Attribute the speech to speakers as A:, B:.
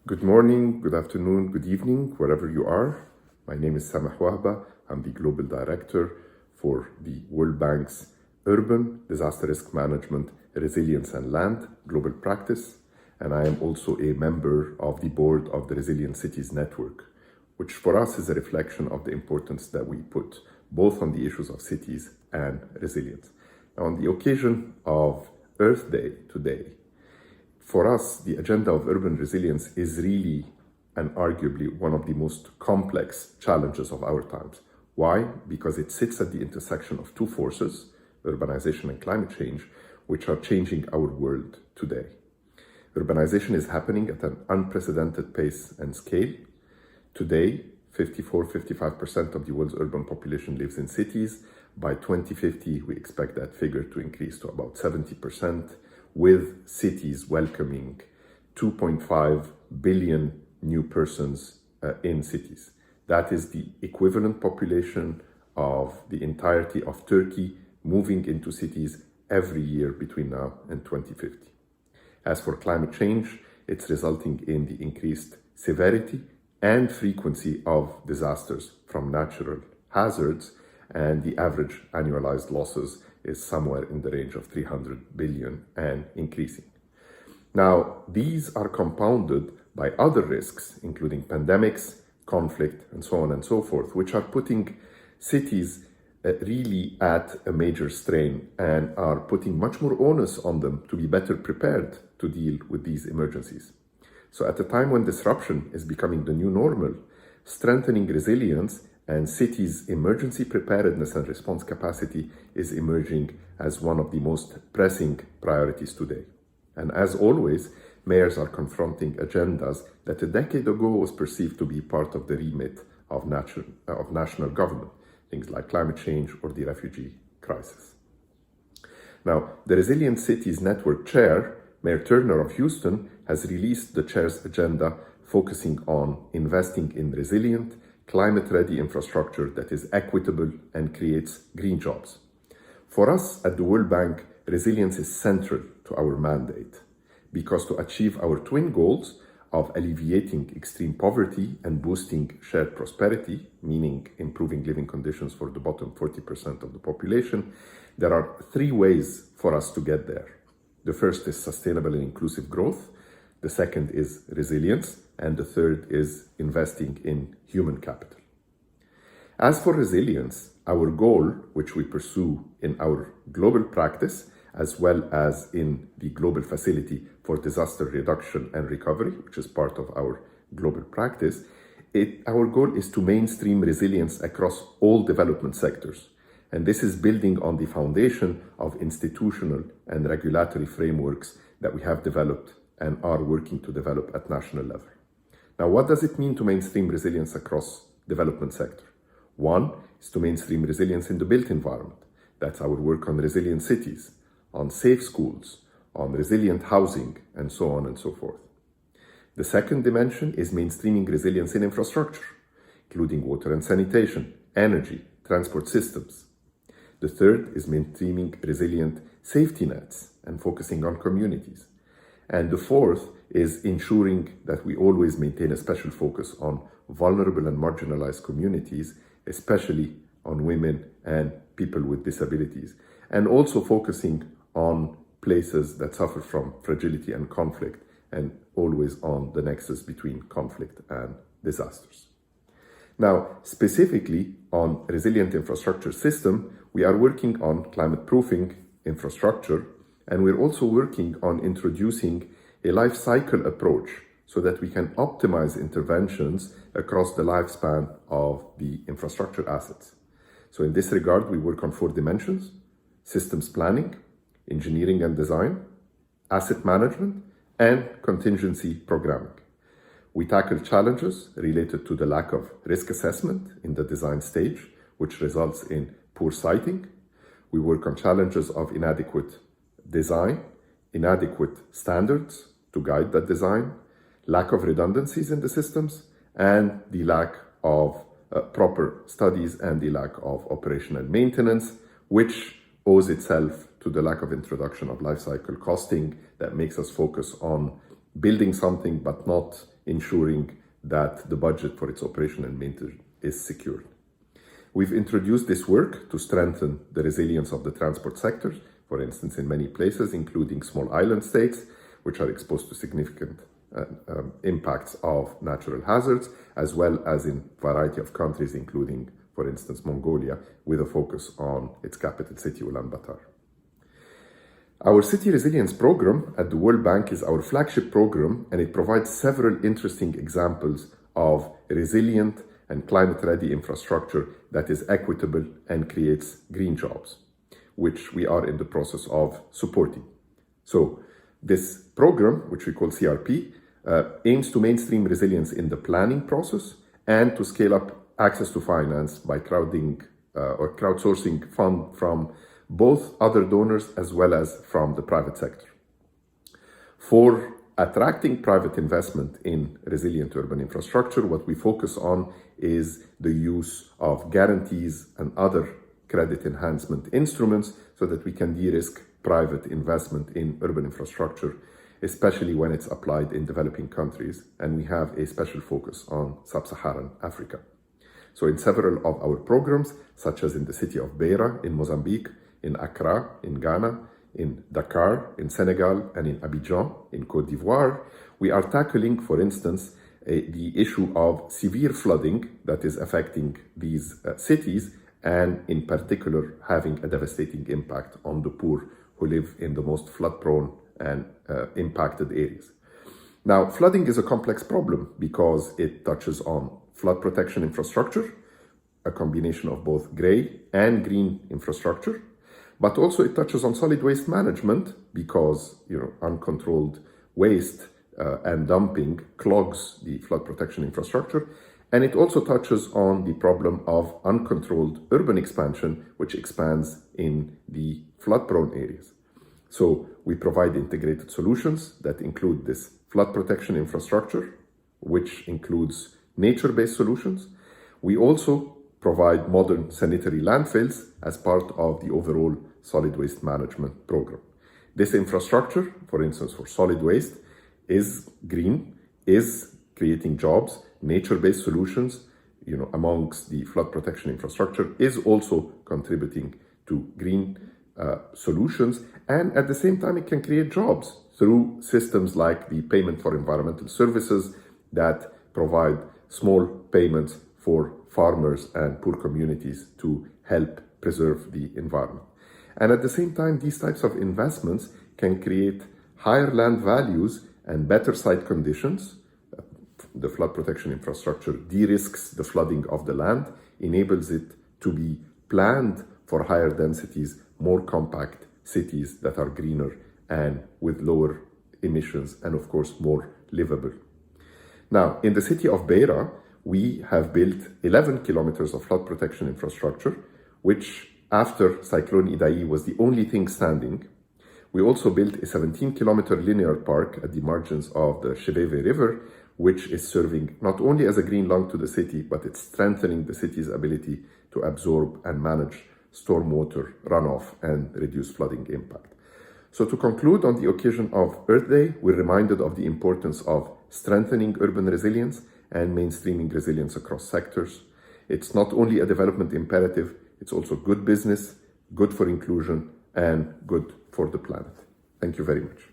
A: Good morning, good afternoon, good evening, wherever you are. My name is Sameh Wahba. I'm the Global Director for the World Bank's Urban Disaster Risk Management, Resilience and Land Global Practice, and I am also a member of the board of the Resilient Cities Network, which for us is a reflection of the importance that we put both on the issues of cities and resilience. Now, on the occasion of Earth Day today, for us, the agenda of urban resilience is really and arguably one of the most complex challenges of our times. Why? Because it sits at the intersection of two forces, urbanization and climate change, which are changing our world today. Urbanization is happening at an unprecedented pace and scale. Today, 54-55% of the world's urban population lives in cities. By 2050, we expect that figure to increase to about 70%, with cities welcoming 2.5 billion new persons in cities. That is the equivalent population of the entirety of Turkey moving into cities every year between now and 2050. As for climate change, it's resulting in the increased severity and frequency of disasters from natural hazards, and the average annualized losses is somewhere in the range of 300 billion and increasing. Now, these are compounded by other risks, including pandemics, conflict, and so on and so forth, which are putting cities really at a major strain and are putting much more onus on them to be better prepared to deal with these emergencies. So at a time when disruption is becoming the new normal, strengthening resilience and cities' emergency preparedness and response capacity is emerging as one of the most pressing priorities today. And as always, mayors are confronting agendas that a decade ago was perceived to be part of the remit of national government, things like climate change or the refugee crisis. Now, the Resilient Cities Network Chair, Mayor Turner of Houston, has released the chair's agenda focusing on investing in resilient, climate-ready infrastructure that is equitable and creates green jobs. For us at the World Bank, resilience is central to our mandate, because to achieve our twin goals of alleviating extreme poverty and boosting shared prosperity, meaning improving living conditions for the bottom 40% of the population, there are three ways for us to get there. The first is sustainable and inclusive growth. The second is resilience, and the third is investing in human capital. As for resilience, our goal, which we pursue in our global practice, as well as in the Global Facility for Disaster Reduction and Recovery, which is part of our global practice, our goal is to mainstream resilience across all development sectors. And this is building on the foundation of institutional and regulatory frameworks that we have developed and are working to develop at national level. Now, what does it mean to mainstream resilience across development sector? One is to mainstream resilience in the built environment. That's our work on resilient cities, on safe schools, on resilient housing, and so on and so forth. The second dimension is mainstreaming resilience in infrastructure, including water and sanitation, energy, transport systems. The third is mainstreaming resilient safety nets and focusing on communities. And the fourth is ensuring that we always maintain a special focus on vulnerable and marginalized communities, especially on women and people with disabilities, and also focusing on places that suffer from fragility and conflict, and always on the nexus between conflict and disasters. Now, specifically on resilient infrastructure system, we are working on climate-proofing infrastructure, and we're also working on introducing a life cycle approach so that we can optimize interventions across the lifespan of the infrastructure assets. So in this regard, we work on four dimensions: systems planning, engineering and design, asset management, and contingency programming. We tackle challenges related to the lack of risk assessment in the design stage, which results in poor siting. We work on challenges of inadequate design, inadequate standards to guide that design, lack of redundancies in the systems, and the lack of proper studies and the lack of operational maintenance, which owes itself to the lack of introduction of life cycle costing that makes us focus on building something but not ensuring that the budget for its operation and maintenance is secured. We've introduced this work to strengthen the resilience of the transport sector, for instance, in many places, including small island states, which are exposed to significant impacts of natural hazards, as well as in a variety of countries, including, for instance, Mongolia, with a focus on its capital city, Ulaanbaatar. Our City Resilience Program at the World Bank is our flagship program, and it provides several interesting examples of resilient and climate-ready infrastructure that is equitable and creates green jobs, which we are in the process of supporting. So this program, which we call CRP, aims to mainstream resilience in the planning process and to scale up access to finance by crowdsourcing funds from both other donors as well as from the private sector. For attracting private investment in resilient urban infrastructure, what we focus on is the use of guarantees and other credit enhancement instruments so that we can de-risk private investment in urban infrastructure, especially when it's applied in developing countries, and we have a special focus on sub-Saharan Africa. So in several of our programs, such as in the city of Beira in Mozambique, in Accra in Ghana, in Dakar in Senegal, and in Abidjan in Côte d'Ivoire, we are tackling, for instance, the issue of severe flooding that is affecting these cities, and in particular having a devastating impact on the poor who live in the most flood-prone and impacted areas. Now, flooding is a complex problem because it touches on flood protection infrastructure, a combination of both grey and green infrastructure, but also it touches on solid waste management because uncontrolled waste and dumping clogs the flood protection infrastructure. And it also touches on the problem of uncontrolled urban expansion, which expands in the flood-prone areas. So we provide integrated solutions that include this flood protection infrastructure, which includes nature-based solutions. We also provide modern sanitary landfills as part of the overall solid waste management program. This infrastructure, for instance, for solid waste, is green, is creating jobs. Nature-based solutions, amongst the flood protection infrastructure, is also contributing to green solutions. And at the same time, it can create jobs through systems like the payment for environmental services that provide small payments for farmers and poor communities to help preserve the environment. And at the same time, these types of investments can create higher land values and better site conditions. The flood protection infrastructure de-risks the flooding of the land, enables it to be planned for higher densities, more compact cities that are greener and with lower emissions, and of course more livable. Now, in the city of Beira, we have built 11 kilometers of flood protection infrastructure, which after Cyclone Idai was the only thing standing. We also built a 17-kilometer linear park at the margins of the Shebeve River, which is serving not only as a green lung to the city, but it's strengthening the city's ability to absorb and manage stormwater runoff and reduce flooding impact. So to conclude, on the occasion of Earth Day, we're reminded of the importance of strengthening urban resilience and mainstreaming resilience across sectors. It's not only a development imperative, it's also good business, good for inclusion, and good for the planet. Thank you very much.